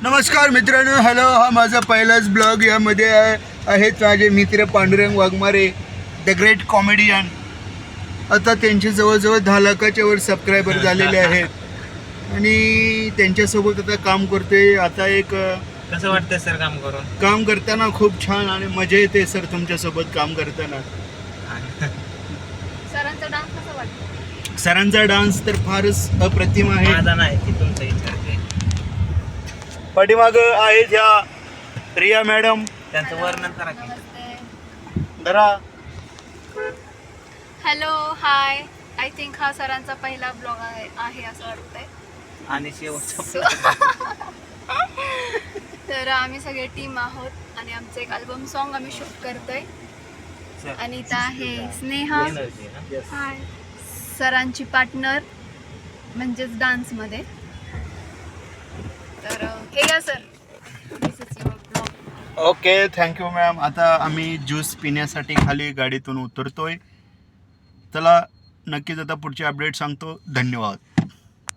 नमस्कार मित्रांनो, हॅलो. हा माझा पहिलाच ब्लॉग. यामध्ये आहेत माझे मित्र Pandurang Waghmare, the great comedian. आता त्यांचे जवळजवळ 10 लाखाच्या वर सबस्क्रायबर झालेले आहेत आणि त्यांच्यासोबत आता काम करतोय. आता एक कसं वाटतं सर काम करताना खूप छान आणि मजा येते सर तुमच्यासोबत काम करताना. सरांचा डान्स कसा वाटतो? सरांचा डान्स तर फारच अप्रतिम आहे. माझा नाही ती तुमचा विचारते. पाठीमाग आहेत ह्या रिया मॅडम. त्यांचं वर्णन करा की. नमस्ते. धरा. Hello, high. आय थिंक हा सरांचा पहिला ब्लॉग आहे असं वाटतंय. आणि शेवटचा तर आम्ही सगळे टीम आहोत आणि आमचं एक अल्बम सॉन्ग आम्ही शूट करतोय. आणि इथं आहे स्नेहा, हाय, सरांची पार्टनर म्हणजेच डान्समध्ये. तर हे घ्या sir, this is your blog. Okay, thank you ma'am. आता आम्ही ज्यूस पिण्यासाठी खाली गाडीतून उतरतोय. चला, नक्कीच आता पुढचे अपडेट सांगतो. धन्यवाद.